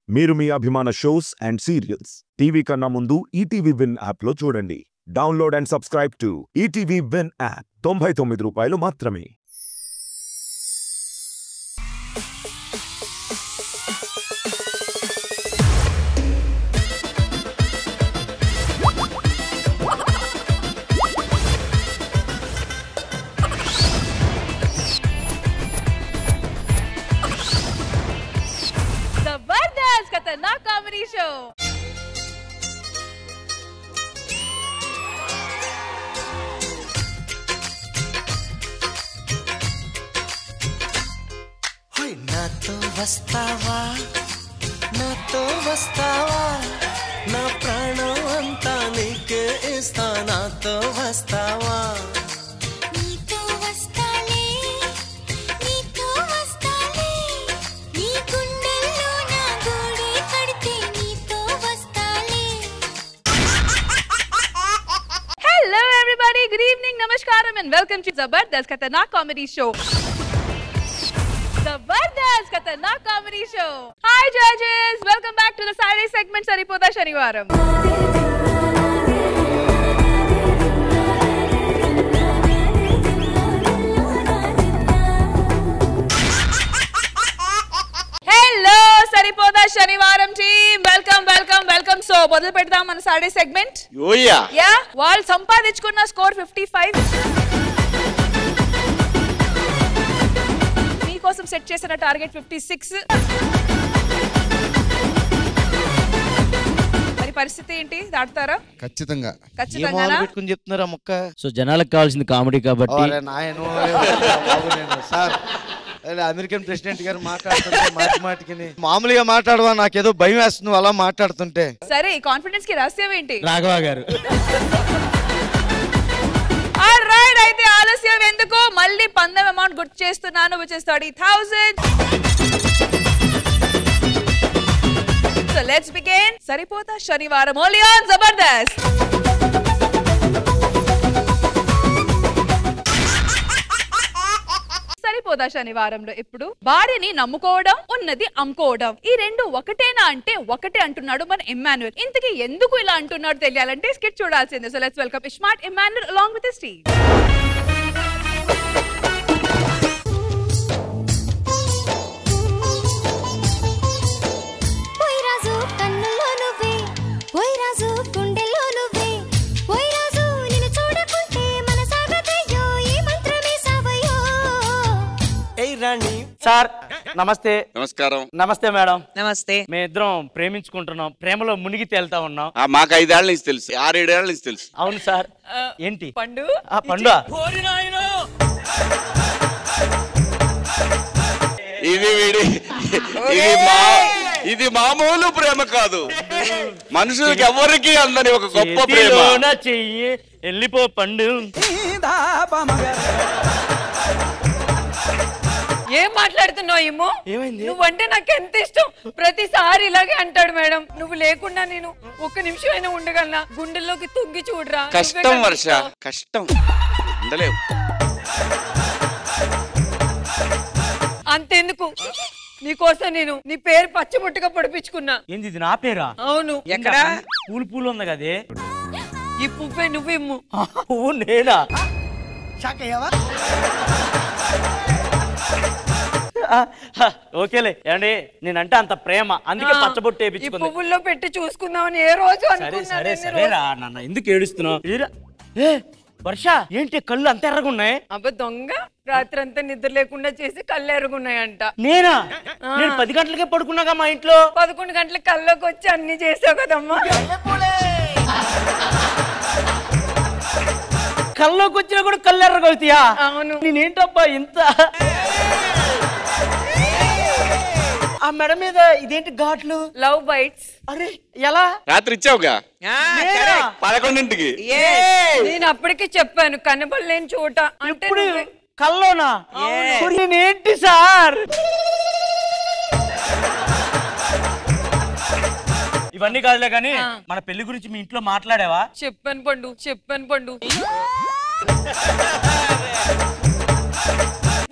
మీరు మీ అభిమాన shows and serials TV కన్నా ముందు ఈటీవీ విన్ యాప్ లో చూడండి. Download and subscribe to ETV win app. 99 రూపాయలు మాత్రమే. खतरनाक कॉमेडी शो. నాతో వస్తావా నాతో వస్తావా నా ప్రాణం అంతా నీకే ఇస్తా నాతో వస్తావా Good evening, namaskaram and welcome to Zabardast Khatarnak Comedy Show. Zabardast Khatarnak Comedy Show. Hi judges, welcome back to the Saturday segment Saripota Shanivaram. Hello Saripota Shanivaram team, welcome. So, మొదలు పెడదాం మన సాటర్డే సెగ్మెంట్. యా వాళ్ళు సంపాదించుకున్న score 55. మీకోసం set చేసిన target 56. మరి పరిస్థితి ఏంటి, దాటుతారా? ఖచ్చితంగా పెట్టుకుని చెప్తున్నారా మొక్క. సో జనాలకు కావాల్సింది కామెడీ కాబట్టి అమెరికన్ ప్రెసిడెంట్ గారు మాట్లాడుతుంటే మాటికి మామూలుగా మాట్లాడవా, నాకేదో భయం వేస్తుంది అలా మాట్లాడుతుంటే. సరే, ఈ కాన్ఫిడెన్స్ కి రహస్యం ఏంటి? రాఘవ గారు. ఆల్రైట్, అయితే ఆలస్యం ఎందుకు, మళ్ళీ పందెం అమౌంట్ గుర్తు చేస్తున్నాను, which is 30,000. So let's begin. సరిపోతా శనివారం only on Zabardast. సరిపోదా శనివారంలో ఇప్పుడు భార్యని నమ్ముకోవడం, ఉన్నది అమ్ముకోవడం, ఈ రెండు ఒకటేనా అంటే ఒకటే అంటున్నాడు మన ఇమ్మాన్యుయల్. ఇంతకీ ఎందుకు ఇలా అంటున్నాడు తెలియాలంటే స్కిట్ చూడాల్సిందే. So let's welcome iSmart Immanuel along with his team. Sir నమస్తే. నమస్కారం. నమస్తే మేడం. నమస్తే. మేమిద్దరం ప్రేమించుకుంటున్నాం, ప్రేమలో మునిగి తేలుతా ఉన్నాం. మాకు 5 ఏళ్ల నుంచి తెలుసు, 6-7 ఏళ్ల నుంచి తెలుసు. అవును సార్. ఏంటి పండు? పండు ఇది మామూలు ప్రేమ కాదు, మనుషులకి ఎవరికి అందని ఒక గొప్ప ప్రేమ. చెయ్యి వెళ్ళిపో పండు. ఏం మాట్లాడుతున్నావు ఏమో? నువ్వంటే నాకు ఎంత ఇష్టం, ప్రతిసారి ఇలాగే అంటాడు మేడం. నువ్వు లేకుండా నేను ఒక్క నిమిషం అయినా ఉండగలనా? గుండెల్లోకి తొంగి చూడరా. కష్టం వర్ష, కష్టం ఉండలేవు. అంతెందుకు, నీకోసం నేను నీ పేరు పచ్చబొట్టుగా పొడిపించుకున్నా. ఏంది ఇది? నా పేరా? అవును. ఎక్కడ? పూలు ఉంది కదే. ఈ పువ్వే నువ్వేమో. నేనా? ఓకేలే ఏమండి, నేనంటే అంత ప్రేమ, అందుకే పచ్చబొట్టు వేయించుకుంది. పువ్వుల్లో పెట్టి చూసుకుందామని ఏ రోజు సరేరా నాన్న, ఎందుకు ఏడుస్తున్నావు? వర్ష ఏంటి కళ్ళు అంత ఎర్రగున్నాయి? అబ్బా దొంగ, రాత్రి అంతా నిద్ర లేకుండా చేసి కళ్ళు ఎర్రగున్నాయంట. నేనా? నేను 10 గంటలకే పడుకున్నాగా మా ఇంట్లో. 11 గంటలకు కల్లోకి వచ్చి అన్ని చేసావు కదమ్మా. కల్లోకి వచ్చినా కూడా కళ్ళు ఎర్రగవుతాయా? అవును. నేనేంటబ్బా ఇంత. ఆ మెడ మీద ఇదేంటి ఘాట్లు? Love bites. అరే ఎలా? రాత్రి ఇచ్చావుగా 11ంటికి. నేను అప్పటికి చెప్పాను కనబడలేని చోట అంటే. కల్లోనా? నేనేంటి సార్? ఇవన్నీ కాదులే కానీ మన పెళ్లి గురించి మీ ఇంట్లో మాట్లాడావా? చెప్పాను పండు.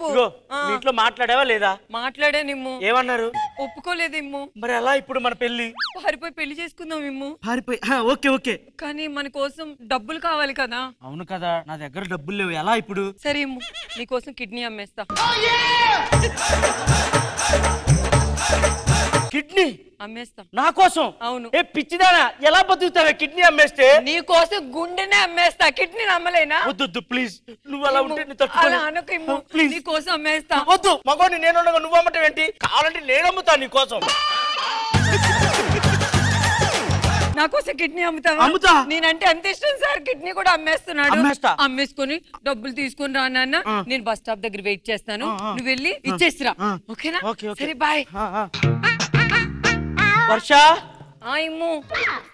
చెప్పు. మీ ఇంట్లో మాట్లాడావా లేదా? మాట్లాడా నిమ్ము. ఏమన్నారు? ఒప్పుకోలేదు ఇమ్ము. మరి అలా ఇప్పుడు మన పెళ్లి? పారిపోయి పెళ్లి చేసుకుందాం ఇమ్ము. పారిపోయి ఓకే ఓకే. కానీ మన కోసం డబ్బులు కావాలి కదా. అవును కదా, నా దగ్గర డబ్బులు లేవు, ఎలా ఇప్పుడు? సరే ఇమ్ము, నీ కోసం కిడ్నీ అమ్మేస్తా. కిడ్నీ అమ్మేస్తా నా కోసం? అవును. ఏ పిచ్చిదానా, ఎలా బతుకుతావా కిడ్నీ అమ్మేస్తే? నీ కోసం గుండెనే అమ్మేస్తా, కిడ్నీ అమ్మలేనా? వద్దు ప్లీజ్, నువ్వు అలా ఉంటే నేను తట్టుకోలేను. నీ కోసం అమ్మేస్తా. వద్దు మగోని నేను ఉండగా నువ్వు అమ్మటం ఏంటి? కావాలంటే నేను అమ్ముతా నీ కోసం. నా కోసం కిడ్నీ అమ్ముతావా? అమ్ముతా. నేనంటే అంత ఇష్టం సార్, కిడ్నీ కూడా అమ్మేస్తున్నాడు. అమ్మేస్తా. అమ్మేసుకొని డబ్బులు తీసుకొని రా నాన్న, నేను బస్ స్టాప్ దగ్గర వెయిట్ చేస్తాను, నువ్వు వెళ్ళి ఇచ్చేసిరా. ఓకేనా? సరే బాయ్. వర్ష ఇమ్ము,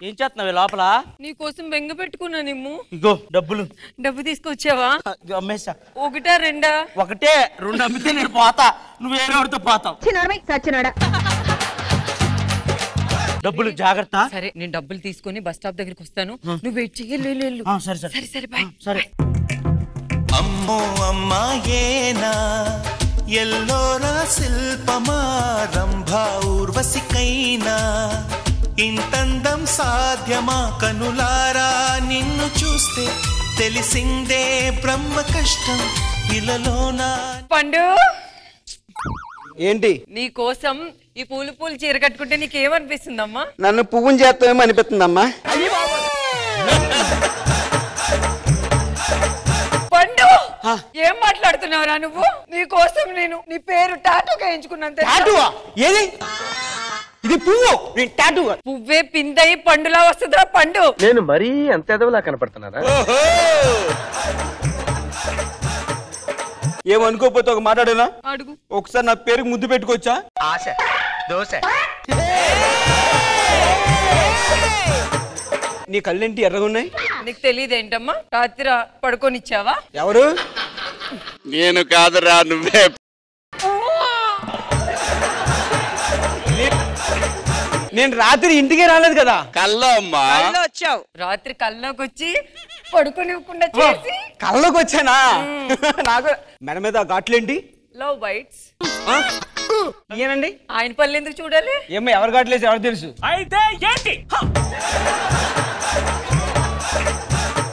ఏం చేస్తున్నావు లోపల? నీ కోసం బెంగ పెట్టుకున్నాను ఇమ్ము. ఇగో డబ్బులు. డబ్బు తీసుకొచ్చావా? అమ్మేసా. ఒకటా రెండా? ఒకటే, రెండు అమ్మితే నేను పోతా, నువ్వు వేరేవాడితో పోతావు. డబ్బులు జాగ్రత్త. సరే నేను డబ్బులు తీసుకొని బస్ స్టాప్ దగ్గరికి వస్తాను, నువ్వు వెయిట్ చెయ్యి. సరే సరే సరే బాయ్. సరే. అమ్మో అమ్మాయేనా ఎల్లోరా శిల్పమా రంభా ఊర్వశికైనా ఇంతందం సాధ్యమా కనులారా నిన్ను చూస్తే తెలిసిందే బ్రహ్మ కష్టం ఇలలోనా. పండు ఏంటి? నీ కోసం ఈ పూలు చీర కట్టుకుంటే నీకేమనిపిస్తుందమ్మా? నన్ను పువ్వుని చేస్తామేమో అనిపిస్తుందమ్మా. పండు ఏం మాట్లాడుతున్నావురా నువ్వు? నీ కోసం నేను నీ పేరు టాటూ వేయించుకున్నాను. ఏది ఇది? పువ్వు? టాటూ? పువ్వే పిందయి పండులా వస్తుందిరా పండు. నేను మరీ అంత ఎదవలా కనపడుతున్నారా? ఏమనుకోపోతే ఒక మాట్లాడేనా? అడుగు. ఒకసారి నా పేరుకి ముద్దు పెట్టుకోవచ్చా? ఆశ దోశ. నీ కళ్ళేంటి ఎర్రగా ఉన్నాయి? నీకు తెలియదేంటమ్మా? రాత్రి పడుకోనిచ్చావా? ఎవరు? నేను కాదురా, నువ్వే. నేను రాత్రి ఇంటికే రాలేదు కదా. కల్లో అమ్మా. వచ్చావు రాత్రి కల్లోకి వచ్చి పడుకోనివ్వకుండా చేసి. కళ్ళలోకి వచ్చానా? నాకు మెడ మీద ఘాట్లేంటి? Love bytes. ఏనండి ఆయన పళ్ళు ఎందుకు చూడాలి? ఏమో ఎవరు ఘాట్లేసి ఎవరు తెలుసు. అయితే ఏంటి?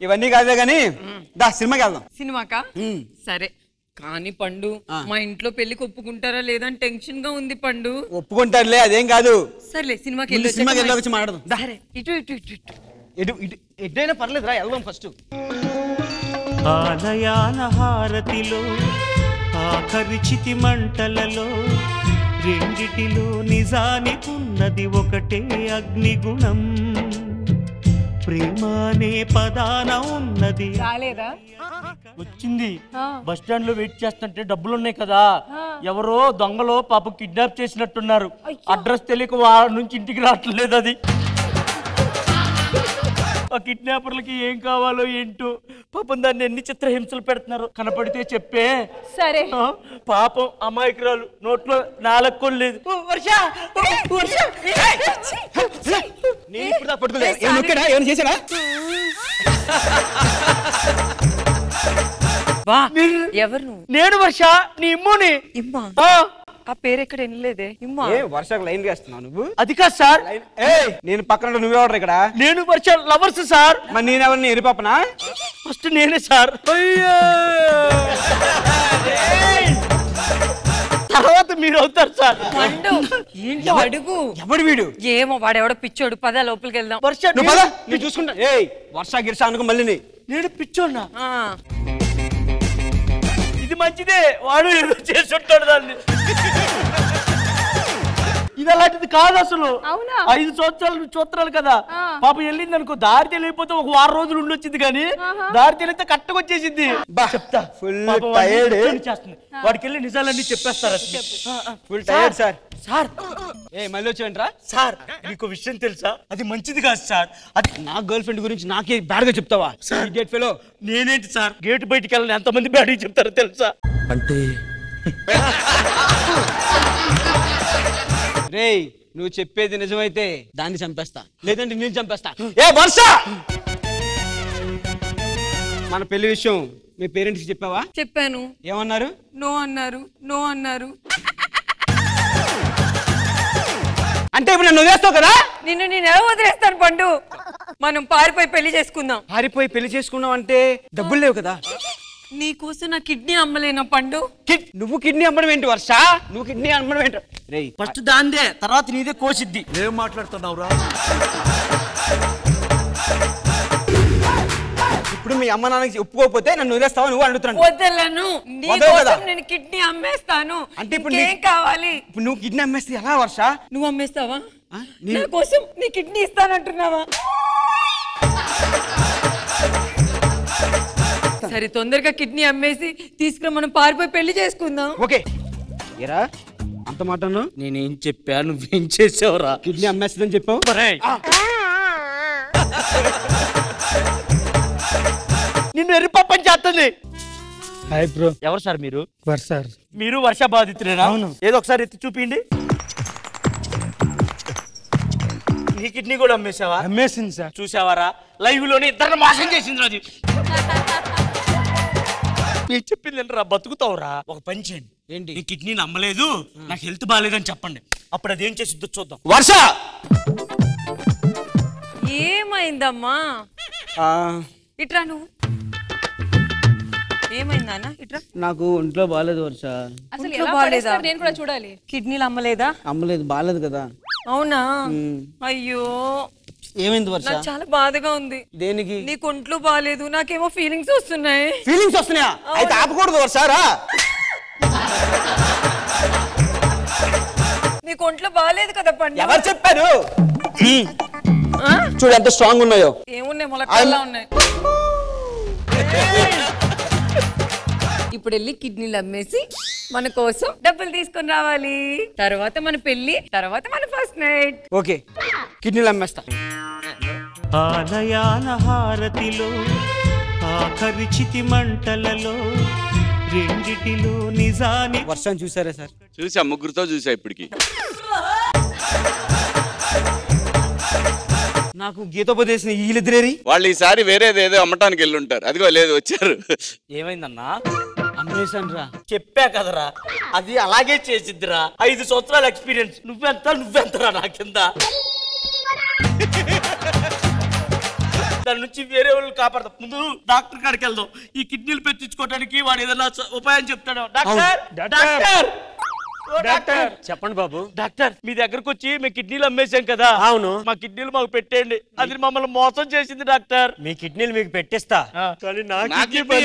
ఇవన్నీ కాదే గానీ దా సినిమాకి వెళ్దాం. సినిమాకా? సరే కానీ పండు, మా ఇంట్లో పెళ్లికి ఒప్పుకుంటారా లేదా అని టెన్షన్ గా ఉంది పండు. ఒప్పుకుంటారులే, అదేం కాదు. సర్లే సినిమాకి వెళ్ళి మాట్లాడదాం. సరే ఇటు ఇటు ఇటు ఇటు ఇటు ఎటైనా పర్లేదు రా, వెళ్దాం ఫస్ట్. ఆలయాల హారతిలో ఆఖరి చితి మంటలలో రెండిటిలో నిజానికున్నది ఒకటే అగ్నిగుణం. ప్రేమనే పదాన ఉన్నది. రాలేదా? వచ్చింది. బస్ స్టాండ్ లో వెయిట్ చేస్తుంటే డబ్బులు ఉన్నాయి కదా, ఎవరో దొంగలో పాప కిడ్నాప్ చేసినట్టున్నారు. అడ్రస్ తెలియక వాళ్ళ నుంచి ఇంటికి రావట్లేదు. అది ఆ కిడ్నాపర్లకి ఏం కావాలో ఏంటో పాపం దాన్ని ఎన్ని చిత్రహింసలు పెడుతున్నారు. కనపడితే చెప్పే. సరే పాపం అమాయకురాలు, నోట్లో నాలుగు లేదు. ఎవరు? నేను వర్ష, నీ ఇమ్ముని. ఇమ్మా? ఆ పేరు ఎక్కడ వినలేదే. ఇమ్మా? వర్షకు లైన్ వేస్తున్నావు నువ్వు? అది కాదు సార్. నేను పక్కన నువ్వెవరు ఇక్కడ? నేను వర్ష లవర్స్ సార్. మరి నేనెవరిని? ఎరిపాపనా? ఫస్ట్ నేనే సార్, తర్వాత మీరు అవుతారు సార్. పండు ఏంటి అడుగు. ఎవడు వీడు? ఏమో వాడెవడో పిచ్చోడు, పద లోపలికి వెళ్దాం. వర్ష నేను చూసుకుంటా. ఏయ్ వర్ష గిర్ష అనుకో మళ్ళీ. నేను పిచ్చోన్నా? ఇది మంచిదే, వాడు ఏదో చేసి ఉంటాడు దాన్ని. ఇది అలాంటిది కాదు అసలు. 5 సంవత్సరాలు చూస్తున్నాను కదా, పాప వెళ్ళింది అనుకో, దారి తెలియకపోతే ఒక 6 రోజులు ఉండొచ్చింది, కానీ దారి తెలియతే కట్టకొచ్చేసింది. చెప్తా, వాడికి వెళ్ళి నిజాలన్నీ చెప్పేస్తారు. Full tired sir. సార్ మళ్ళీ వచ్చేయంట్రా సార్, మీకు విషయం తెలుసా? అది మంచిది కాదు సార్. అది నా గర్ల్ ఫ్రెండ్ గురించి నాకే బ్యాడ్ గా చెప్తావా? Gate fellow. నేనేంటి సార్, గేట్ బయటికి వెళ్ళని ఎంతమంది బ్యాడ్ గా చెప్తారో తెలుసా? అంటే రేయ్ నువ్వు చెప్పేది నిజమైతే దాన్ని చంపేస్తా, లేదంటే నేను చంపేస్తా. ఏ వర్ష, మన పెళ్లి విషయం మీ పేరెంట్స్ కి చెప్పావా? చెప్పాను. ఏమన్నారు? నో అన్నారు. నో అన్నారు. అంటే ఇప్పుడు నన్ను వదిలేస్తావు కదా? నిన్ను నేను ఎలా వదిలేస్తాను పండు? మనం పారిపోయి పెళ్లి చేసుకుందాం. పారిపోయి పెళ్లి చేసుకున్నాం అంటే డబ్బులు లేవు కదా? నీకోసం నా కిడ్నీ అమ్మలేనా పండు? నువ్వు కిడ్నీ అమ్మడం ఏంటి వర్ష? నువ్వు కిడ్నీ అమ్మడం ఏంటి? రేయ్ ఫస్ట్ దాందే, తర్వాత నీదే కోసిద్ది. ఏం మాట్లాడుతున్నావురా? ఇప్పుడు మీ అమ్మ నాన్నకి ఒప్పుకోకపోతే నన్ను వదిలేస్తావా నువ్వు అడుగుతున్నాను. వదలను. నీకోసం నేను కిడ్నీ అమ్మేస్తాను. అంటే ఇప్పుడు ఏం కావాలి? ఇప్పుడు నువ్వు కిడ్నీ అమ్మేస్తే ఎలా వర్ష? నువ్వు అమ్మేస్తావా? నా కోసం నీ కిడ్నీ ఇస్తానంటున్నావా? సరే తొందరగా కిడ్నీ అమ్మేసి తీసుకుని మనం పారిపోయి పెళ్లి చేసుకుందాం. ఓకే ఏరా అంత మాటను నేనేం చెప్పా, నువ్వేం చేసావురా? కిడ్నీ అమ్మేస్తుందని చెప్పావు. నిన్ను ఎర్రిపప్పని చేస్తుంది. Hi bro. ఎవరు సార్ మీరు? వర్ష. మీరు వర్ష బాధితులేనా? అవును. ఏదో ఒకసారి ఎత్తి చూపిండి. నీ కిడ్నీ కూడా అమ్మేసావా? అమ్మేసింది సార్. చూసావారా, లైవ్ లోనే ఇద్దరు మోసం చేసింది రాజు. నేను చెప్పింది ఏంటరా, బతుకుతావురా? ఒక పని చేయండి. ఏంటి? నీ కిడ్నీ నమ్మలేదు, నాకు హెల్త్ బాగాలేదని చెప్పండి. అప్పుడు అదేం చేసిద్దో చూద్దాం. వర్ష ఏమైందమ్మా? ఇట్రా నువ్వు. ఏమైంది నాన్న? ఇట్రా. నాకు ఒంట్లో బాగాలేదు వర్ష. అసలు ఎలా పడేస్తారు నేను కూడా చూడాలి. కిడ్నీలు అమ్మలేదా? అమ్మలేదు, బాగాలేదు కదా. అవునా? అయ్యో ఏమైంది వర్ష? నాకు చాలా బాధగా ఉంది. దేనికి? నీకు ఒంట్లో బాగాలేదు, నాకేమో ఫీలింగ్స్ వస్తున్నాయి. ఫీలింగ్స్ వస్తున్నాయా? అయితే ఆపకూడదు వర్షారా. నీకు ఒంట్లో బాగాలేదు కదా పండు. ఎవరు చెప్పారు? చూడు ఎంత స్ట్రాంగ్ ఉన్నాయో. ఏమున్నాయి, మొలకల్లా ఉన్నాయి. ఇప్పుడు వెళ్ళి కిడ్నీలు అమ్మేసి మన కోసం డబ్బులు తీసుకొని రావాలి. తర్వాత మన పెళ్లి, తర్వాత మన ఫస్ట్ నైట్. ఓకే కిడ్నీలు అమ్మేస్తా. ఆలయాల హారతిలో ఆఖరి చితి మంటలలో రెండిటిలో నిజాని. వర్షం చూసారా సార్? చూసా, ముగ్గురుతో చూసా ఇప్పటికి. నాకు గీతోపదేశం వీళ్ళిద్దరేరి. వాళ్ళు ఈసారి వేరేది ఏదో అమ్మటానికి వెళ్ళి ఉంటారు. అదిగో లేదు, వచ్చారు. ఏమైందన్నా? అమ్మేశాను రా. చెప్పా కదరా, అది అలాగే చేసిద్దిరా. 5 సంవత్సరాల ఎక్స్పీరియన్స్. నువ్వెంతరా నా కింద? దాని నుంచి వేరే వాళ్ళు కాపాడతాం. ముందు డాక్టర్ కాడికి వెళ్దాం. ఈ కిడ్నీలు పెట్టించుకోవడానికి వాడు ఏదైనా ఉపాయం చెప్తాడు. డాక్టర్ డాక్టర్ డాక్టర్ చెప్పండి బాబు. డాక్టర్ మీ దగ్గరకు వచ్చి మేము కిడ్నీలు అమ్మేశాం కదా. అవును. మా కిడ్నీలు మాకు పెట్టేయండి. అది మమ్మల్ని మోసం చేసింది డాక్టర్. మీ కిడ్నీలు మీకు పెట్టిస్తా, కానీ నా కిడ్నీ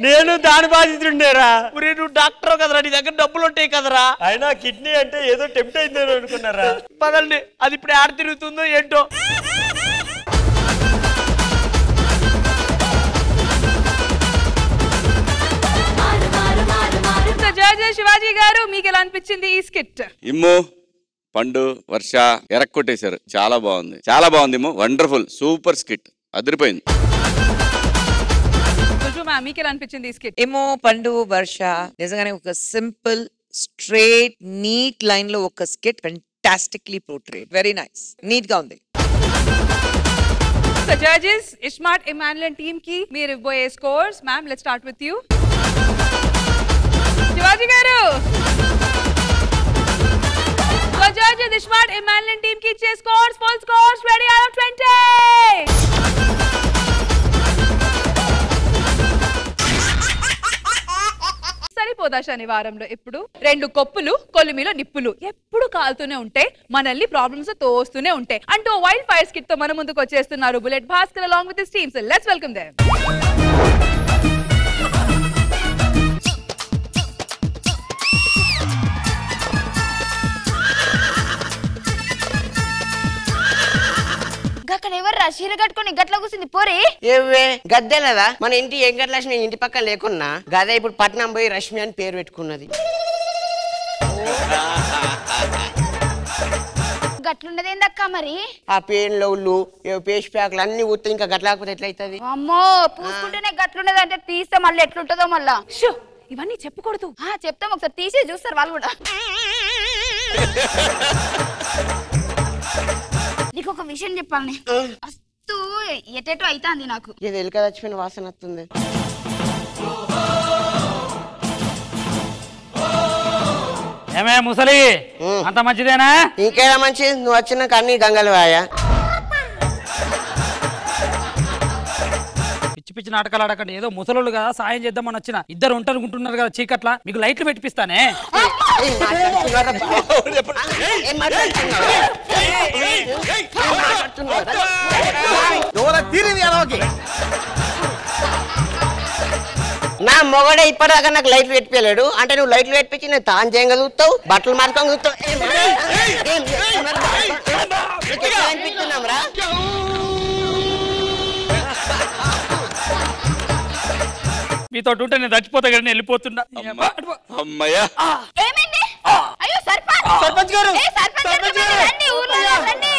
నేను దాని బాధితుండేరా. నువ్వు డాక్టర్ కదరా, నీ దగ్గర డబ్బులు ఉంటాయి కదరా. అయినా కిడ్నీ అంటే ఏదో టెంప్ట్ అయిందని అనుకున్నారా? పదండి, అది ఇప్పుడు ఆడ తిరుగుతుందో ఏంటో. శివాజీ గారు, మీకు ఎలా అనిపించింది ఈ స్కిట్? ఇమ్ము, పండు, వర్ష ఎరక్కొట్టేశారు. చాలా బాగుంది, చాలా బాగుంది. ఇమ్ము వండర్ఫుల్, సూపర్ స్కిట్, అదిరిపోయింది. మీకు ఎలా అనిపించింది ఈ స్కిట్? ఏమో పండు, వర్ష నిజంగానే ఒక సింపుల్ స్ట్రైట్ నీట్ లైన్ లో ఒక skit fantastically portrayed. Very nice, neat గా ఉంది. So judges, Smart Emmanuel team ki meer ivoye scores. Ma'am, let's start with you. Shivaji garu. So judges, Smart Emmanuel team ki iche scores, full scores, 20 out of 20. సరిపోదా శనివారంలో ఇప్పుడు 2 కొప్పులు కొలిమిలో నిప్పులు ఎప్పుడు కాలుతూనే ఉంటాయి, మనల్ని problems తోస్తూనే ఉంటాయి అంటూ వైల్డ్ ఫైర్ స్కిట్ తో మన ముందుకు వచ్చేస్తున్నారు bullet Bhaskar along with his team. So let's welcome them. అక్కడ ఎవర్రా చీర కట్టుకొని గట్ల కూర్చుంది పోరే? ఏవే గద్దెలదా? మన ఇంటి ఎంగట్ లక్ష్మి ఇంటి పక్కన లేకున్నా గదే ఇప్పుడు పట్నం పోయి రష్మి అని పేరు పెట్టుకున్నది. గట్లున్నదేందక్క మరి? ఆ పేన్ లవ్లు పేస్ట్ ప్యాక్లు అన్ని ఊతే ఇంకా గట్లకపోతే ఎట్లయితది? అమ్మో, పూసుకుంటేనే గట్లున్నది అంటే తీస్తే మళ్ళీ ఎట్లుంటుందో మళ్ళా. ఇవన్నీ చెప్పకూడదు. చెప్తాం, ఒకసారి తీసి చూస్తారు వాళ్ళు కూడా. నీకు ఒక విషయం చెప్పాలని, అస్తూ ఎటెటో అయితాంది నాకు. ఇది ఎలుక చచ్చిపోయిన వాసన వస్తుంది. ఏమే ముసలి అంత మంచిదేనా? ఇంకేదా మంచిది, నువ్వు వచ్చినాక అన్ని గంగలు వాయా. పిచ్చి పిచ్చి నాటకాలు ఆడకండి. ఏదో ముసలోళ్ళు కదా సాయం చేద్దామని వచ్చిన. ఇద్దరు ఉంటారుకుంటున్నారు కదా చీకట్ల, మీకు లైట్లు పెట్టిపిస్తానే. నా మొగడే ఇప్పటిదాకా నాకు లైట్లు పెట్టిపోయాడు అంటే నువ్వు లైట్లు పెట్టించి నేను తాను చేయంగా చూస్తావు, బట్టలు మార్చుకొని చూస్తావు. మీతో ఉంటే నేను చచ్చిపోతా కానీ వెళ్ళిపోతున్నా. అమ్మయ్యా అయ్యో సర్పంచ్, సర్పంచ్ గారు, ఏ సర్పంచ్ గారు రండి, ఊర్లో రండి.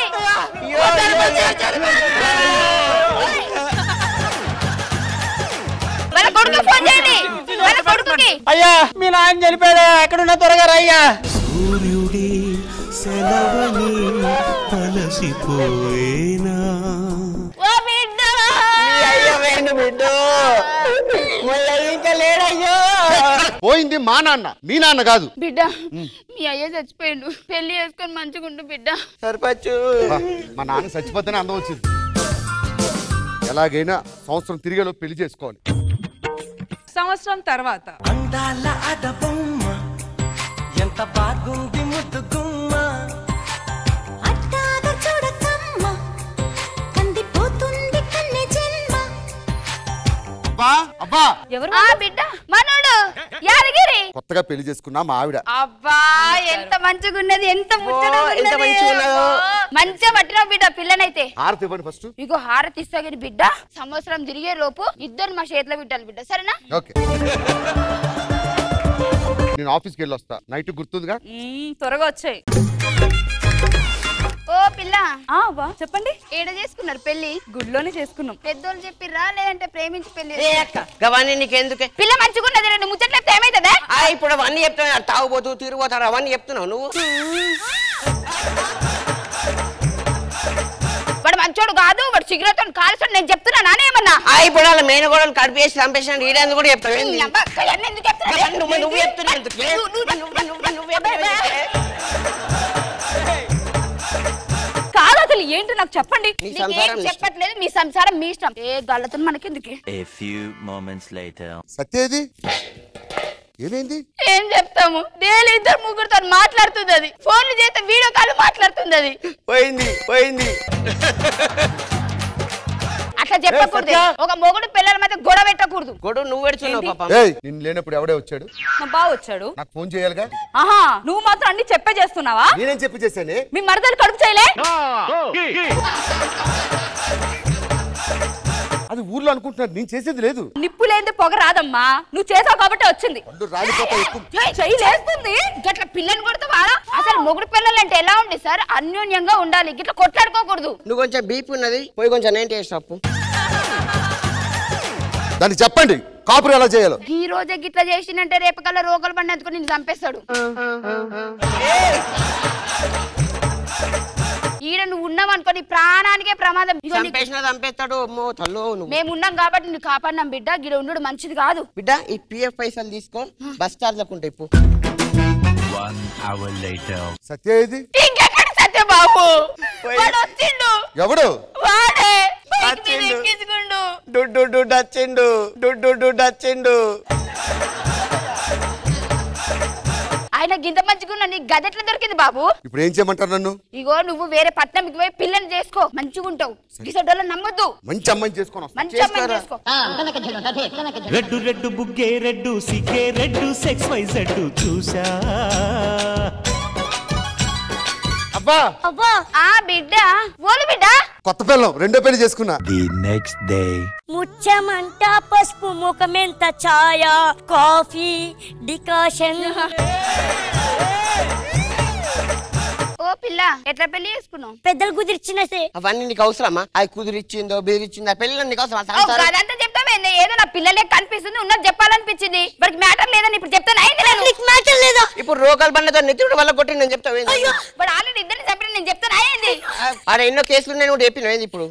వాళ్ళ కొడుకు ఫోన్ చేయండి, వాళ్ళ కొడుకుకి. అయ్యా మీ నాయన చనిపోయాడా? ఎక్కడున్నా త్వరగా రయ్యా. సూర్యుడి సెలవని తలసిపోయేనా ఓ బిడ్డ, ఇంకా లేడయ్యో. పోయింది మా నాన్న, మీ నాన్న కాదు. బిడ్డ మీ అయ్య చచ్చిపోయిండు, పెళ్లి చేసుకొని మంచిగుండు బిడ్డ. సర్పంచ్ మా నాన్న చచ్చిపోతేనే అందం వచ్చింది. ఎలాగైనా సంవత్సరం తిరిగేలో పెళ్లి చేసుకోవాలి. సంవత్సరం తర్వాత అందాల అడబొమ్మ ఎంత బాగుంది ముద్దుగుమ్మ, అట్టాగ చూడకమ్మ కందిపోతుంది కన్నె జన్మ. అబ్బా అబ్బా, ఎవరు? ఆ బిడ్డ మనోడు యాదగిరి. కొత్తగా పెళ్లి చేసుకున్నా మా ఆవిడ. అబ్బా ఎంత మంచిగున్నది, ఎంత ముచ్చటగా ఎంత ఉన్నది. మంచిగా ఉన్నదో. మంచిగా పట్టినావు బిడ్డ పిల్లనైతే. హారతి ఇవ్వండి ఫస్ట్. ఇగో హారతి ఇస్తాగిరి బిడ్డ. సంవత్సరం తిరిగే లోపు ఇద్దరు మా చేతిలో బిడ్డలు బిడ్డ, సరేనా? ఓకే, నేను ఆఫీస్కి వెళ్ళి వస్తా. నైట్ గుర్తుందిగా? త్వరగా వచ్చాయి. ఓ పిల్ల, చెప్పండి. ఏడ చేసుకున్నారు పెళ్లి? గుడిలోనే చేసుకున్నాం. పెద్దోళ్ళు చెప్పిర్రా లేదంటే ప్రేమించి పెళ్లి? గవాన్ని నీకెందుకే? పిల్ల మంచిగున్నది, రెండు ముచ్చట్లు చెప్తే ఏమైతుందా? ఇప్పుడు అవన్నీ చెప్తున్నా, తాగుబోతూ తిరిగిపోతారు అవన్నీ చెప్తున్నావు నువ్వు. వాడు మంచోడు కాదు, వాడు సిగరెట్ కాల్చాడు నేను చెప్తున్నా. నానేమన్నా ఇప్పుడు వాళ్ళ మేన కూడా కడిపేసి చంపేసిన ఈడేందుకు కూడా చెప్తావు. ఎందుకు చెప్తున్నా? నువ్వు చెప్తున్నావు ఎందుకు? కాదు అసలు ఏంటి నాకు చెప్పండి. నీకేం చెప్పట్లేదు, మీ సంసారం మీ ఇష్టం. ఏ గల్లతో మనకెందుకు? సత్యేది ఏమైంది? ఏం చెప్తాము, డైలీ ఇద్దరు ముగ్గురుతో మాట్లాడుతుంది అది. ఫోన్లు చేస్తే వీడియో కాల్ మాట్లాడుతుంది అది. పోయింది అట్లా చెప్పకూడదు. ఒక మొగుడు పిల్లల మధ్య గొడవ పెట్టకూడదు. గొడవ నువ్వు పెడుతున్నావు పాప. నేను లేనప్పుడు ఎవడే వచ్చాడు? మా బావ వచ్చాడు. నాకు ఫోన్ చేయాలిగా. ఆహా, నువ్వు మాత్రం అన్ని చెప్పే చేస్తున్నావా? నేనేం చెప్పి చేశానే? మీ మరదలు కడుపు చేయలే? అది ఊర్లో అనుకుంటున్నారు, నేను చేసేది లేదు. నిప్పు లేని పొగ రాదమ్మా, నువ్వు చేసావు కాబట్టి వచ్చింది. చేస్తుంది గట్ల పిల్లని కొడతావా? అసలు మొగుడు పిల్లలు అంటే ఎలా ఉండి సార్? అన్యోన్యంగా ఉండాలి, గిట్లా కొట్లాడుకోకూడదు. నువ్వు కొంచెం బీపీ ఉన్నది, పోయి కొంచెం 90 వేసి తప్పు. దాన్ని చెప్పండి కాపురు ఎలా చేయాలో. ఈ రోజే గిట్లా చేసినంటే రేపు కల్లా రోగాలు బండి అందుకుని నేను చంపేస్తాడు. ఈడ నువ్వు ఉన్నావు అనుకో నీ ప్రాణానికే ప్రమాదం. చంపేస్తాడు. మేము ఉన్నాం కాబట్టి నువ్వు కాపాడినాం బిడ్డ. గిడ ఉండడు మంచిది కాదు బిడ్డ. ఈ పిఎఫ్ పైసలు తీసుకో, బస్ చార్జ్ లకుంటే ఇప్పుడు. సత్య ఇది ఇంకెక్కడ సత్య బాబు? వాడు వచ్చిండు. ఎవడు? వాడే వచ్చిండు. ఆయన గింత మంచిగా నీ గదెట్లా దొరికింది బాబు? ఇప్పుడు ఏం చేయమంటారు నన్ను? ఇగో నువ్వు వేరే పట్నంకి పోయి పిల్లని చేసుకో, మంచిగా ఉంటావు. గిసడోళ్ళ నమ్మొద్దు. మంచి అమ్మాయిని చేసుకోను. మంచి అమ్మాయిని చేసుకో. రెడ్డు రెడ్డు బుగ్గే రెడ్డు సిగ్గే రెడ్డు సెక్స్ వై జెడ్ చూసా. అబ్బా అబ్బా ఆ బిడ్డ ఓలు బిడ్డ కొత్త పిల్లం రెండో పెళ్లి చేసుకున్నా. ది నెక్స్ట్ డే ముచ్చమంట పసుపు ముఖమెంత ఛాయ కాఫీ డికాషన్. ఓ పిల్ల ఎట్లా పెళ్లి చేసుకున్నావు? పెద్దలు కుదిరిచ్చిన అవన్నీ నీకు అవసరమా? అది కుదిరిచ్చిందో బెదిరిచ్చిందో ఆ పెళ్ళి నీకు అవసరమా? అదంతా చెప్తామేంది? ఏదో నా పిల్లలే కనిపిస్తుంది, ఉన్నది చెప్పాలనిపించింది. వాడికి మ్యాటర్ లేదని ఇప్పుడు చెప్తాను. మ్యాటర్ లేదా? ఇప్పుడు రోగాలు బండతో నెత్తుడు వల్ల కొట్టి నేను చెప్తాను. వాడు ఆల్రెడీ ఇద్దరిని చంపిన నేను చెప్తాను. అయ్యింది ఏమైంది ఆడ ఎన్నో కేసులు నేను కూడా చెప్పిన ఇప్పుడు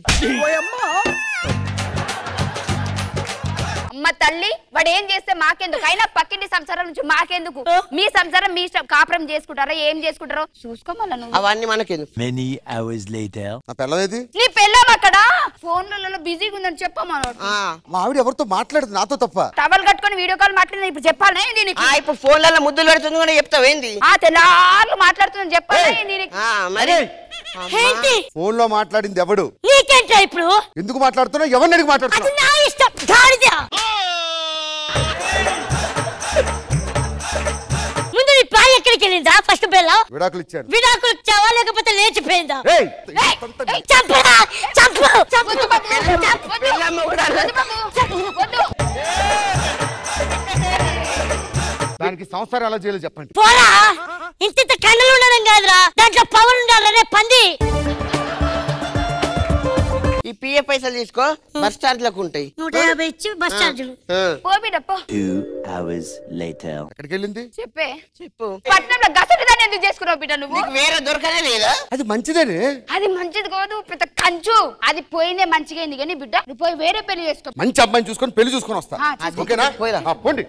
అమ్మ తల్లి వాడు ఏం చేస్తే మాకెందుకు అయినా పక్కింటి సంసారం నుంచి మాకెందుకు మీ సంసారం మీ కాపురం చేసుకుంటారా ఏం చేసుకుంటారో చూసుకోమల్ల నువ్వు అవన్నీ మనకెందుకు Many hours later. నా పెళ్ళమేది నీ పెళ్ళాం అక్కడ ఫోన్లలో బిజీగా ఉందని చెప్పమన్నాడు మా ఆవిడ ఎవరితో మాట్లాడదు నాతో తప్ప టవల్ కట్టుకొని వీడియో కాల్ మాట్లాడిన ఇప్పుడు చెప్పాలనే దీనికి ఇప్పుడు ఫోన్లలో ముద్దులు పెడుతుంది కూడా చెప్తావు ఏంది తెల్లార్లు మాట్లాడుతుందని చెప్పాలనే దీనికి మరి ఏంటి ఫోన్ లో మాట్లాడింది ఎవడు నీకేంటా ఇప్పుడు ఎందుకు మాట్లాడుతున్నా ఎవరిని అడిగి మాట్లాడుతున్నా నా ఇష్టం గాడిద ముందు నీ భార్య ఎక్కడికి వెళ్ళిందా ఫస్ట్ బెల్ల విడాకులు ఇచ్చాడు విడాకులు ఇచ్చావా లేకపోతే లేచిపోయిందా ఏయ్, చంపరా చంపు చంపు దానికి సంసారం ఎలా చేయాలో చెప్పండి పోరా ఇంత కండలు ఉండడం కాదురా దాంట్లో పవర్ ఉండాలనే పంది ఈ పిఏ పైసలు తీసుకో బస్ చార్జ్ లకు ఉంటాయి 150 ఇచ్చి బస్ ఛార్జీలు పో బిడ్డ పో 2 hours later. ఎక్కడికి వెళ్ళింది చెప్పే చెప్పు పట్నంలో గసటి దాన్ని ఎందుకు చేసుకున్నావు బిడ్డ నువ్వు వేరే దొరకనే లేదా అది మంచిదేనే అది మంచిది కాదు పెద్ద కంచు అది పోయిందే మంచిగా అయింది కానీ బిడ్డ నువ్వు పోయి వేరే పెళ్లి చేసుకో మంచి అబ్బాయిని చూసుకొని పెళ్లి చూసుకొని వస్తా ఓకేనా పోండి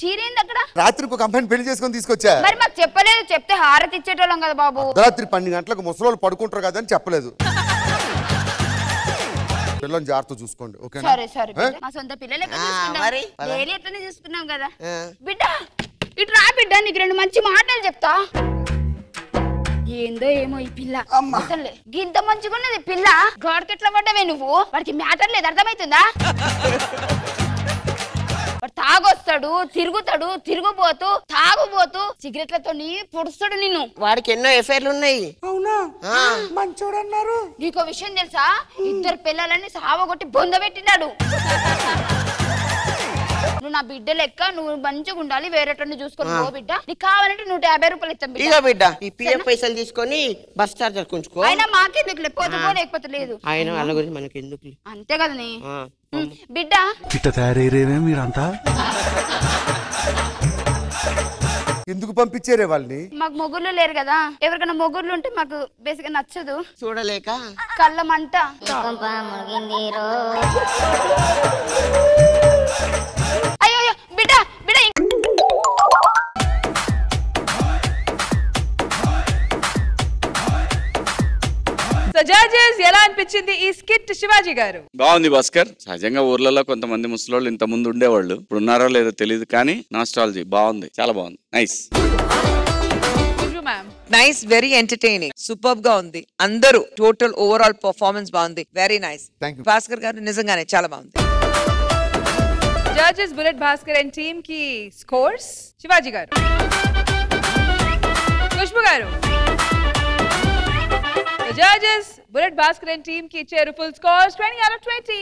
చీరేంది అక్కడ రాత్రికి ఒక అమ్మాయిని పెళ్లి చేసుకొని తీసుకొచ్చా మరి మాకు చెప్పలేదు చెప్తే హారతి ఇచ్చేటోళ్ళం కదా బాబు రాత్రి 12 గంటలకు ముసలోళ్ళు పడుకుంటారు కదా అని చెప్పలేదు పిల్లల్ని జాగ్రత్త చూసుకోండి ఓకేనా సరే సరే బిడ్డ. మా సొంత పిల్లలే డైలీ ఎట్లనే చూసుకున్నాం కదా బిడ్డ ఇటు రా బిడ్డ నీకు 2 మంచి మాటలు చెప్తా ఏందో ఏమో ఈ పిల్ల అసలే గింత మంచిగా ఉన్నది పిల్ల గాడికి ఎట్లా పడ్డావే నువ్వు వాడికి మ్యాటర్ లేదు అర్థమవుతుందా వాడు తాగొస్తాడు తిరుగుతాడు తిరుగుబోతూ తాగుబోతూ సిగరెట్లతో పొడుస్తాడు నిన్ను వాడికి ఎన్నో ఎఫ్ఐఆర్లు ఉన్నాయి అవునా మంచోడు అన్నారు నీకో విషయం తెలుసా 2 పిల్లలని సావగొట్టి బొందబెట్టినాడు నువ్వు నా బిడ్డ లెక్క నువ్వు మంచిగా ఉండాలి వేరేటోని చూసుకొని పో బిడ్డ నీకు కావాలంటే 150 రూపాయలు ఇస్తాం ఇక బిడ్డ ఈ పిఏ పైసలు తీసుకొని బస్ చార్జర్ కుంచుకో అయినా మాకెందుకు లేకపోతే పో లేకపోతే లేదు ఆయన వాళ్ళ గురించి మనకి ఎందుకు అంతే కదా నీ బిడ్డ ఇట్ట తయారయ్యేవే మీరంతా ఎందుకు పంపించారే వాళ్ళని మాకు మొగుళ్ళు లేరు కదా ఎవరికైనా మొగుళ్ళు ఉంటే మాకు బేసిక్ నచ్చదు చూడలేక కళ్ళ మంట అయ్యో అయ్యో బిడ్డ బిడ్డ జడ్జెస్ ఎలా అనిపించింది ఈ స్కిట్ శివాజీ గారు? బాగుంది భాస్కర్. సహజంగా ఊర్లలో కొంతమంది ముసలోళ్ళు ఇంత ముందు ఉండేవాళ్ళు, ఇప్పుడు ఉన్నారో లేదో తెలియదు, కానీ నాస్టాలజీ బాగుంది, చాలా బాగుంది. Nice nice, very entertaining, super గా ఉంది. అందరూ టోటల్ ఓవరాల్ పర్ఫార్మెన్స్ బాగుంది, వెరీ నైస్. భాస్కర్ గారు నిజంగానే చాలా బాగుంది. Judges bullet Bhaskar and team కి స్కోర్స్ శివాజీ గారు, ఖుష్బు గారు. Judges bullet Bhaskar and team కి ఇచ్చారు ఫుల్ స్కోర్స్ 20 out of 20.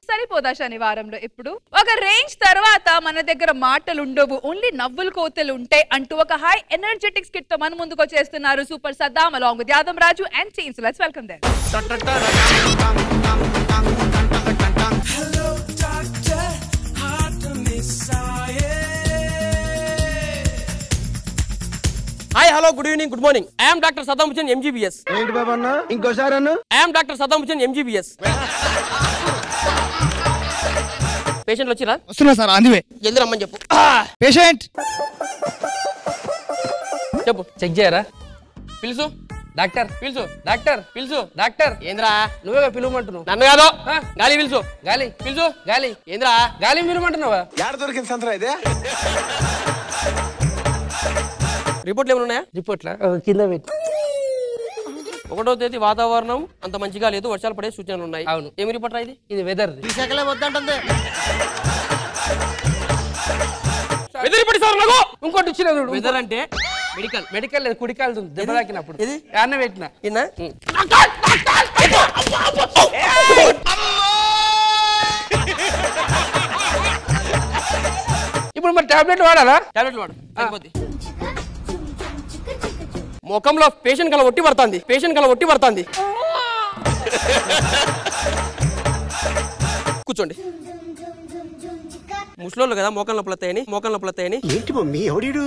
సరిపోదా శనివారంలో ఇప్పుడు ఒక రేంజ్ తర్వాత మన దగ్గర మాటలు ఉండవు, ఓన్లీ నవ్వులు కోతలు ఉంటాయి అంటూ ఒక హై ఎనర్జెటిక్ స్కిట్ తో మన ముందుకు వచ్చేస్తున్నారు super Saddam along with Yadav Raju and team. So let's welcome them. Hi hello good evening good morning. I'm doctor Saddam Hussain MGBS. ఏంటి బాబా అన్న ఇంకోసారి అన్న I'm doctor Saddam Hussain MGBS. పేషెంట్లు వచ్చిరా? వస్తున్నా సార్, అందువే. జల్దీ రమ్మని చెప్పు. పేషెంట్ చెప్పు. చెక్ చేయరా? పిలుసు డాక్టర్, పిలుసు డాక్టర్, పిలుసు డాక్టర్. ఏంద్రా నువ్వే పిలువమంటున్నావు? నన్ను కాదు, గాలి పిలుసు. గాలి పిలుసు. గాలి ఏంద్రా గాలి పిలువమంటున్నావా? యాడ దొరికింది సంతరా ఇదే? రిపోర్ట్లు ఏమైనా ఉన్నాయా? రిపోర్ట్లా కింద పెట్టి. 1వ తేదీ వాతావరణం అంత మంచిగా లేదు, వర్షాలు పడే సూచనలు ఉన్నాయి. అవును. ఏమి రిపోర్ట్ ఇది? ఇది వెదర్. తీసాకలే వద్దంటుంది. వెదర్ రిపోర్ట్ సార్ నాకు ఇంకోటి ఇచ్చిన. వెదర్ అంటే మెడికల్. మెడికల్ లేదు, కుడికాలు దెబ్బ తాకినప్పుడు. ఇది అన్న పెట్టిన ఇన్నా. ఇప్పుడు మరి టాబ్లెట్ వాడాలా? టాబ్లెట్ వాడు సరిపోద్ది. ముఖంలో పేషెంట్ కల ఒట్టి పడుతుంది, పేషెంట్ కల ఒట్టి పడుతుంది. కూర్చోండి. ముసలోళ్ళు కదా మోకాళ్ళ నొప్పులు వస్తాయని ఏంటి మమ్మీ ఎవడీడు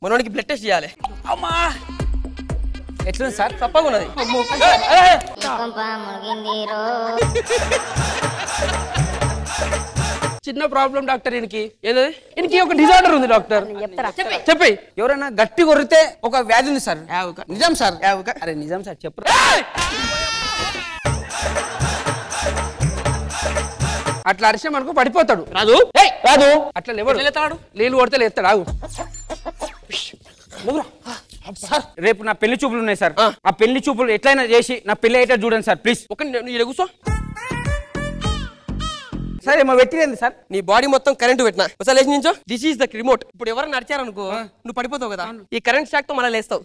మనోడికి బ్లడ్ టెస్ట్ చేయాలి. అమ్మా ఎట్లుంది సార్? తప్పగా ఉన్నది. చిన్న ప్రాబ్లం డాక్టర్. ఈయనకి ఒక డిజార్డర్ ఉంది డాక్టర్. చెప్పి ఎవరైనా గట్టి కొరితే ఒక వ్యాధి ఉంది సార్. నిజం సార్. అరే నిజం సార్ చెప్పు. అట్లా అరిసే మనకు పడిపోతాడు. రాదు రాదు అట్లా లేవాడు. నీళ్ళు కొడితే లేస్తాడు. ఆగు సార్. రేపు నా పెళ్లి చూపులు ఉన్నాయి సార్. ఆ పెళ్లి చూపులు ఎట్లయినా చేసి నా పెళ్లి అయితే చూడండి సార్ ప్లీజ్. ఒక కూర్చో సార్. ఏమో పెట్టింది సార్. నీ బాడీ మొత్తం కరెంట్ పెట్టినా ఒకసారి లేచి నించో. This is the remote. ఇప్పుడు ఎవరైనా నడిచారనుకో నువ్వు పడిపోతావు కదా. ఈ కరెంట్ షాక్ తో మళ్ళీ లేస్తావు.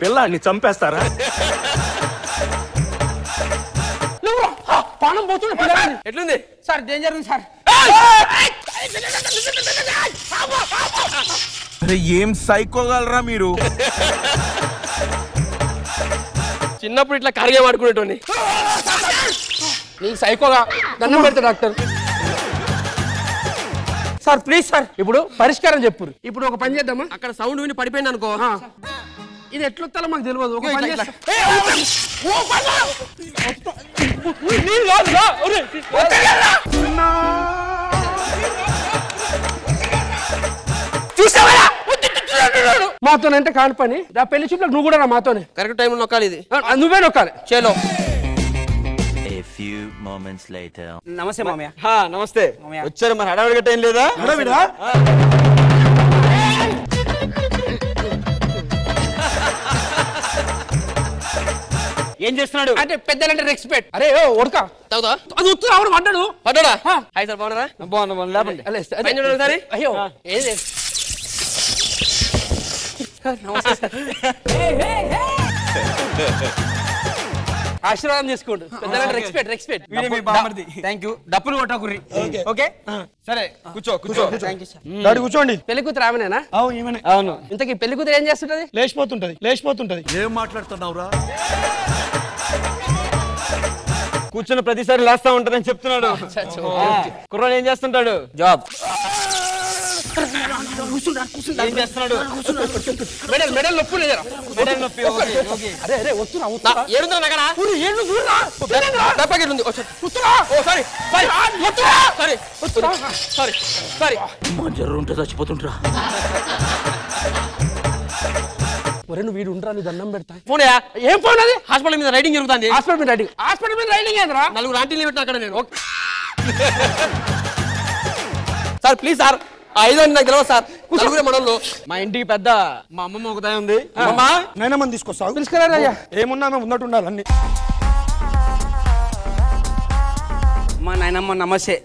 పిల్లాన్ని చంపేస్తారా? పానం పోతుంది. ఎట్లుంది సార్? డేంజర్ ఉంది సార్. ఏం సైకోగలరా మీరు? చిన్నప్పుడు ఇట్లా కరిగే ఆడుకునేటోని. నీకు సైకోగా దండం పెడతా డాక్టర్. సార్ ప్లీజ్ సార్ ఇప్పుడు పరిష్కారం చెప్పు. ఇప్పుడు ఒక పని చేద్దామా? అక్కడ సౌండ్ విని పడిపోయింది అనుకో. ఇది ఎట్లొత్తాలో మాకు తెలియదు. ఒక పని చేస్తా. మాతోనంటే కాని పని. నా పెళ్లి చూపులకు నువ్వు కూడా మాతోనే కరెక్ట్ టైంలో నొక్కాలి. ఇది నువ్వే నొక్కాలి. చేలో. A few moments later. నమస్తే మామయ్య. నమస్తే. వచ్చారు మరి హడావిడి గట్ట ఏం లేదా? హడావిడా? ఏం చేస్తున్నాడు అంటే పెద్దలంటే రెస్పెక్ట్. అరే ఉడక తాగుతా. అది ఉత్తు రావడం పడ్డాడా? హాయ్ సార్ బాగున్నారా? బాగున్నా లేపండి. సరే అయ్యో ఏది ఆశీర్వాదం చేసుకోండి. పెద్దలంటే రెస్పెక్ట్. Thank you. డప్పులు కొట్టకుర్రి. ఓకే సరే కూర్చో. Thank you sir. డాడీ కూర్చోండి. పెళ్లి కూతురు ఆమెనేనా? అవును. ఇంతకీ పెళ్లి కూతురు ఏం చేస్తుంటది? లేచిపోతుంటది. ఏం మాట్లాడుతున్నావురా? కూర్చున్న ప్రతిసారి లేస్తా ఉంటారని చెప్తున్నాడు. కుర్రాడు ఏం చేస్తుంటాడు? జాబ్. ఏం చేస్తున్నాడు? మెడల్ నొప్పి లేదా? మెడల్ నొప్పి. అరే వస్తున్నా చచ్చిపోతుంటా. ఒరే నువ్వు వీడు ఉండరా, నీ దండం పెడతా. ఫోన్ ఏం ఫోన్ అది? హాస్పిటల్ మీద రైడింగ్ జరుగుతుంది. హాస్పిటల్ మీద రైడింగ్ ఏంద్రా? 4 ఆంటీలు పెట్టిన అక్కడ నేను. సార్ ప్లీజ్ సార్, 5 నాకు తెలియదు సార్. నలుగురే మనోళ్ళు. మా ఇంటికి పెద్ద మా అమ్మమ్మ ఒకటే ఉంది. నైనమ్మని తీసుకొస్తావు? తీసుకురా. ఏమున్నా మేము ఉన్నట్టు ఉండాలి అన్ని. మా నాయనమ్మ నమస్తే.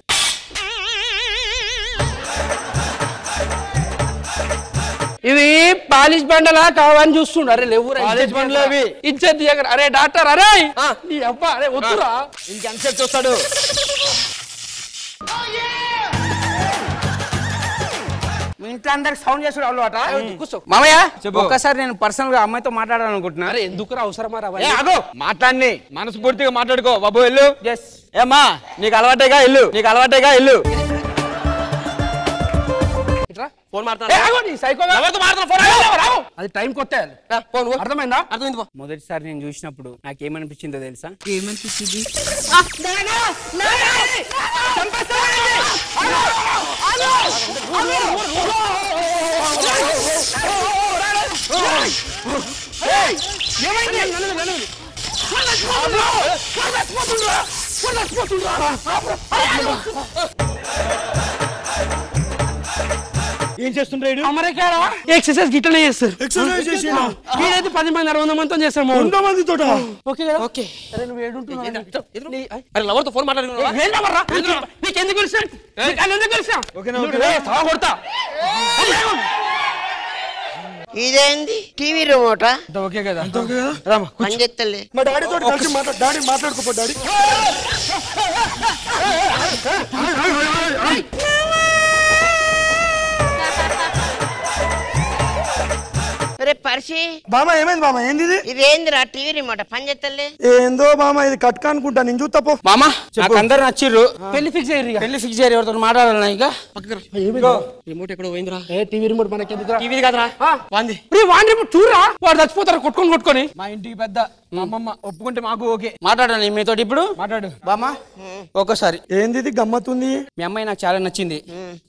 ఇవి పాలిష్ బండలా కావని చూస్తుండ. అరే లేవు పాలిష్ బండ్లు అవి. ఇచ్చేది అరే డాక్టర్. అరే నీ అబ్బా అరే వద్దురా. ఇంకెంతసేపు చూస్తాడు? ఇంట్లో అందరికి సౌండ్ చేస్తాడు అలవాట. కూర్చో మామయ్య. ఒక్కసారి నేను పర్సనల్ గా అమ్మాయితో మాట్లాడాలనుకుంటున్నా. అరే ఎందుకు అవసరమా? మాట్లాడి మనస్ఫూర్తిగా మాట్లాడుకో బాబు. వెళ్ళు. ఏమ్మా నీకు అలవాటేగా ఇల్లు. ఫోన్ అది టైం కొత్త. అర్థమైందా? అర్థమైంది. మొదటిసారి నేను చూసినప్పుడు నాకేమనిపించిందో తెలుసా? ఏమనిపించింది? ఏం చేస్తుంటాడు? అమెరికాలో ఎక్సర్సైజ్ గిట్లనే చేస్తారు. 10 మంది 100 మందితో చేస్తాం. 100 మందితో? ఓకే కదా? ఓకే. అరే నువ్వు ఏడుంటున్నావు? అరే లవర్తో ఫోన్ మాట్లాడుతున్నావా? నీకెందుకు తెలుసా? కొడతా. ఇదేంది టీవీ రిమోటా? ఓకే కదా? పని చేస్తలే. మా డాడీతో కలిసి డాడీ మాట్లాడుకోపో. డాడీ పరిచి బామా ఏమైంది బామా ఏంది ఇది? ఇదేందిరా టీవీ రిమోట్ పని చేస్తలే ఏందో బామా ఇది కట్క అనుకుంటా నేను చూస్తాపో మామా నాకు అందరు నచ్చిర్రు పెళ్లి ఫిక్స్ అయ్యారు పెళ్లి ఫిక్స్ అయ్యారు ఎవరితో మాట్లాడాలన్నా ఇంకా రిమోట్ ఎక్కడ పోయిందిరా టీవీ రిమోట్ మనకి టీవీ కదరా వాంది వాన్ రిమోట్ చూడరా వాడు చచ్చిపోతారు కొట్టుకొని మా ఇంటికి పెద్ద మా అమ్మమ్మ ఒప్పుకుంటే మాకు ఓకే మాట్లాడాలి మీతో ఇప్పుడు మాట్లాడు బామా ఒక్కసారి ఏంది ఇది గమ్మత్తుంది మీ అమ్మాయి నాకు చాలా నచ్చింది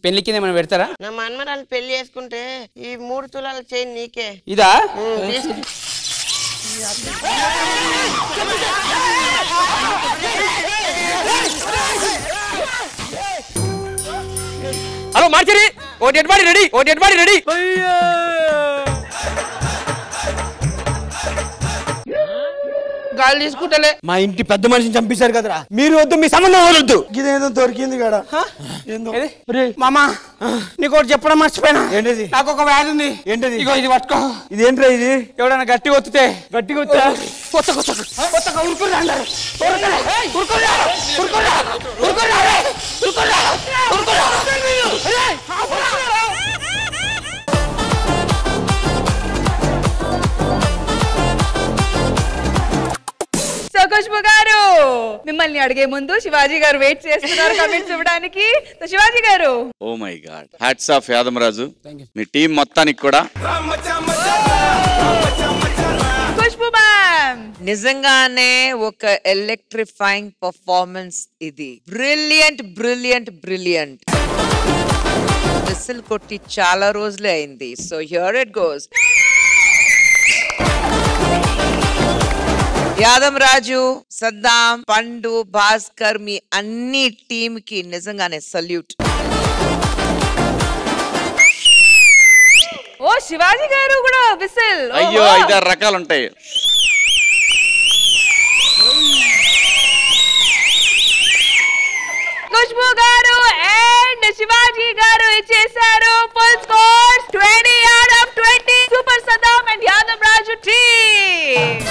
పెళ్లి కింద ఏమైనా పెడతారా నా మన్మరాలు పెళ్లి చేసుకుంటే ఈ 3 తులాల చైన్ నీకే ఇదా హలో మార్చరి ఓ డెడ్ బాడీ రెడీ గాలి తీసుకుంటలే మా ఇంటి పెద్ద మనిషిని చంపేశారు కదరా మీరు వద్దు మీ సంబంధం వదలొద్దు ఇదేదో దొరికింది కదా ఏందో మామా నీకు ఒకటి చెప్పడం మర్చిపోయినా ఏంటిది నాకు ఒక వ్యాధి ఉంది ఏంటిది ఇగో ఇది పట్టుకో ఇదేంట్రా ఇది ఎవడన్నా గట్టి కొత్తితే సో ఖుష్బు గారు మిమ్మల్ని అడిగే ముందు శివాజీ గారు వెయిట్ చేస్తున్నారు కమెంట్స్ ఇవ్వడానికి. So Shivaji garu oh my God hats off Yadamaraju మీ టీం మొత్తానికి కూడా. ఖుష్బు మ్యామ్ నిజంగానే ఒక ఎలక్ట్రిఫైయింగ్ పర్ఫార్మెన్స్ ఇది. బ్రిలియంట్ విసిల్ కొట్టి చాలా రోజులే అయింది. So here it goes. Yadam Raju, Saddam, Pandu, Bhaskar మీ అన్ని టీమ్ కి నిజంగానే సల్యూట్. ఓ శివాజీ గారు కూడా విసిల్. అయ్యో 5-6 రకాలు ఉంటాయి. ఖుష్బు గారు అండ్ శివాజీ గారు ఇచ్చేసారు full scores 20 out of 20. Super Saddam and Yadav Raju team.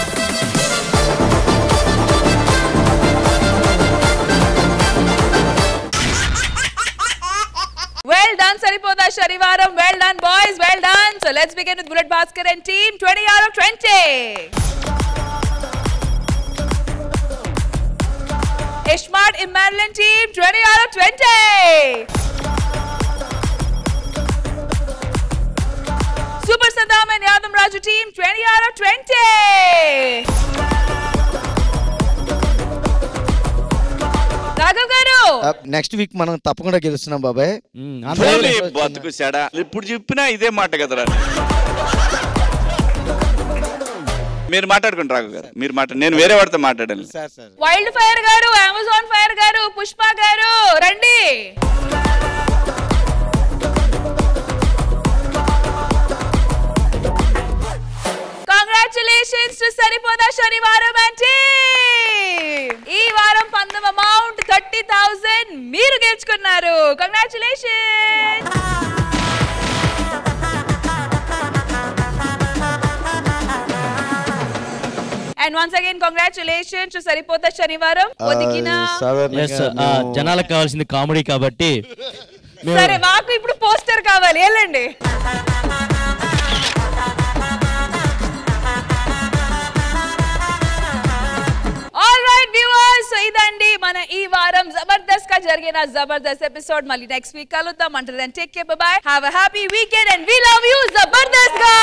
Well done, Saripoda Sharivaram. Well done, boys. Well done. So let's begin with Bullet Bhaskar and team. 20 out of 20. Ishmart Immanuel team. 20 out of 20. Super Saddam and Yadam Raju team. 20 out of 20. Raghav గారు next week మనం తప్పకుండా గెలుస్తున్నాం బాబాయ్. బతుకు చెడా ఇప్పుడు చెప్పినా ఇదే మాట కదరా. మీరు మాట్లాడుకోండి రాఘవ్ గారు, మీరు నేను వేరే వాడితో మాట్లాడాను. వైల్డ్ ఫైర్ గారు, అమెజాన్ ఫైర్ గారు, పుష్ప గారు రండి. Congratulations to Saripoda Shanivaram and team. ఈ వారం పందెం అమౌంట్ 30,000 మీరు గెలుచుకున్నారు. Congratulations. And once again congratulations to Saripoda Shanivaram. జనాలకు కావాల్సింది కామెడీ కాబట్టి సరే మాకు ఇప్పుడు పోస్టర్ కావాలి వెళ్ళండి. ఇదండి మన ఈ వారం జబర్దస్త్ గా జరిగిన జబర్దస్త్ ఎపిసోడ్. మళ్ళీ నెక్స్ట్ వీక్ కలుద్దాం. Until then take care, bye bye, have a happy weekend and we love you Jabardasth గా.